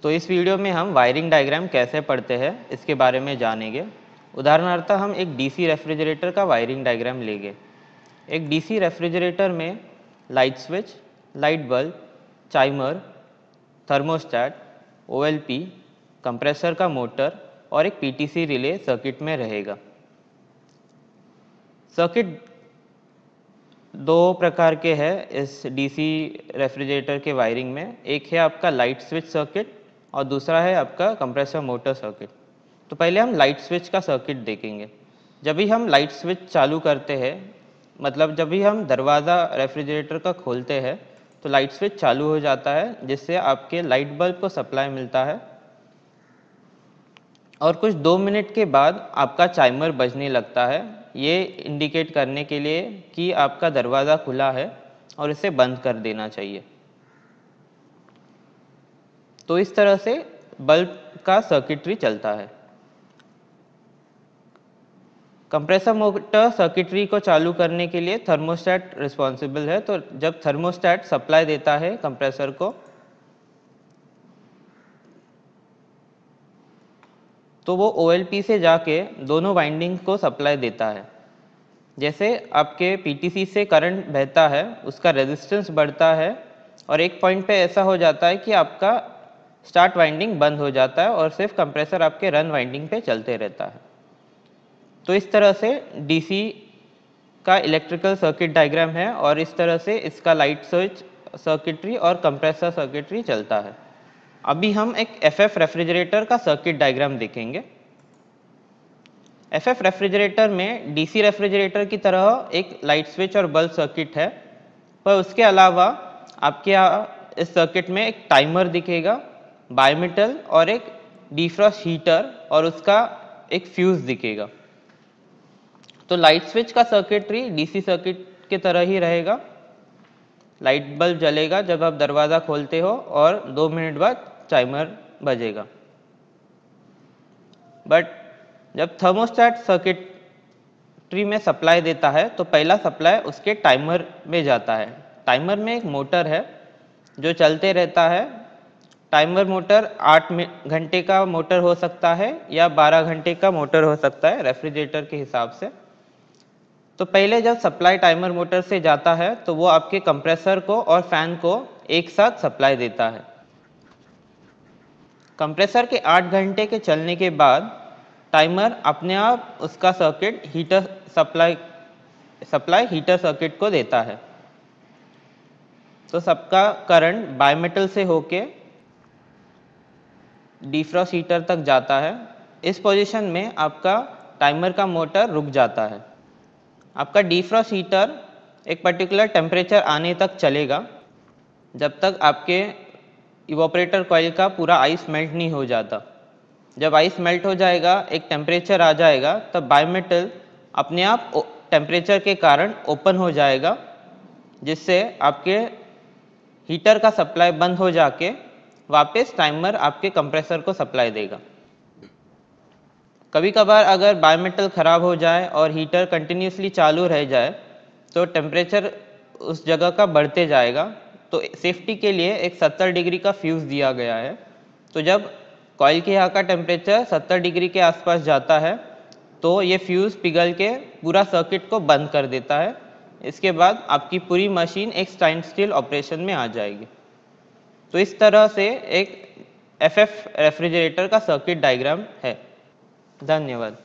तो इस वीडियो में हम वायरिंग डायग्राम कैसे पढ़ते हैं इसके बारे में जानेंगे। उदाहरणार्थ हम एक डीसी रेफ्रिजरेटर का वायरिंग डायग्राम लेंगे। एक डीसी रेफ्रिजरेटर में light switch, light bulb, timer, thermostat, OLP, compressor का मोटर और एक पीटीसी रिले सर्किट में रहेगा। सर्किट दो प्रकार के हैं इस डीसी रेफ्रिजरेटर के वायरिंग में। एक है आपका लाइट स्विच सर्किट और दूसरा है आपका कंप्रेसर मोटर सर्किट। तो पहले हम लाइट स्विच का सर्किट देखेंगे। जब भी हम लाइट स्विच चालू करते हैं, मतलब जब भी हम दरवाज़ा रेफ्रिजरेटर का खोलते हैं तो लाइट स्विच चालू हो जाता है, जिससे आपके लाइट बल्ब को सप्लाई मिलता है और कुछ 2 मिनट के बाद आपका टाइमर बजने लगता है, ये इंडिकेट करने के लिए कि आपका दरवाज़ा खुला है और इसे बंद कर देना चाहिए। तो इस तरह से बल्ब का सर्किटरी चलता है। कंप्रेसर मोटर सर्किटरी को चालू करने के लिए थर्मोस्टेट रिस्पॉन्सिबल है। तो जब थर्मोस्टेट सप्लाई देता है कंप्रेसर को, तो वो ओएलपी से जाके दोनों वाइंडिंग को सप्लाई देता है। जैसे आपके पीटीसी से करंट बहता है, उसका रेजिस्टेंस बढ़ता है और एक पॉइंट पे ऐसा हो जाता है कि आपका स्टार्ट वाइंडिंग बंद हो जाता है और सिर्फ कंप्रेसर आपके रन वाइंडिंग पे चलते रहता है। तो इस तरह से डीसी का इलेक्ट्रिकल सर्किट डायग्राम है और इस तरह से इसका लाइट स्विच सर्किटरी और कंप्रेसर सर्किटरी चलता है। अभी हम एक एफएफ रेफ्रिजरेटर का सर्किट डायग्राम देखेंगे। एफएफ रेफ्रिजरेटर में डीसी रेफ्रिजरेटर की तरह एक लाइट स्विच और बल्ब सर्किट है, पर उसके अलावा आपके यहाँ इस सर्किट में एक टाइमर दिखेगा, बायोमेटल और एक डिफ्रॉस्ट हीटर और उसका एक फ्यूज दिखेगा। तो लाइट स्विच का सर्किटरी डीसी सर्किट की तरह ही रहेगा। लाइट बल्ब जलेगा जब आप दरवाज़ा खोलते हो और 2 मिनट बाद टाइमर बजेगा। बट जब थर्मोस्टेट सर्किटरी में सप्लाई देता है तो पहला सप्लाई उसके टाइमर में जाता है। टाइमर में एक मोटर है जो चलते रहता है। टाइमर मोटर 8 घंटे का मोटर हो सकता है या 12 घंटे का मोटर हो सकता है रेफ्रिजरेटर के हिसाब से। तो पहले जब सप्लाई टाइमर मोटर से जाता है तो वो आपके कंप्रेसर को और फैन को एक साथ सप्लाई देता है। कंप्रेसर के 8 घंटे के चलने के बाद टाइमर अपने आप उसका circuit heater supply heater circuit को देता है। तो सबका करंट बायोमेटल से होके डिफ्रॉस्ट हीटर तक जाता है। इस पोजीशन में आपका टाइमर का मोटर रुक जाता है। आपका डिफ्रॉस्ट हीटर एक पर्टिकुलर टेम्परेचर आने तक चलेगा जब तक आपके इवोपरेटर कॉइल का पूरा आइस मेल्ट नहीं हो जाता। जब आइस मेल्ट हो जाएगा, एक टेम्परेचर आ जाएगा, तब बायोमेटल अपने आप टेम्परेचर के कारण ओपन हो जाएगा, जिससे आपके हीटर का सप्लाई बंद हो जाके वापस टाइमर आपके कंप्रेसर को सप्लाई देगा। कभी कभार अगर बायोमेटल ख़राब हो जाए और हीटर कंटिन्यूसली चालू रह जाए तो टेम्परेचर उस जगह का बढ़ते जाएगा। तो सेफ्टी के लिए एक 70 डिग्री का फ्यूज़ दिया गया है। तो जब कॉइल के यहाँ का टेम्परेचर 70 डिग्री के आसपास जाता है तो ये फ्यूज़ पिघल के पूरा सर्किट को बंद कर देता है। इसके बाद आपकी पूरी मशीन एक स्टैंड स्टिल ऑपरेशन में आ जाएगी। तो इस तरह से एक एफएफ रेफ्रिजरेटर का सर्किट डायग्राम है। धन्यवाद।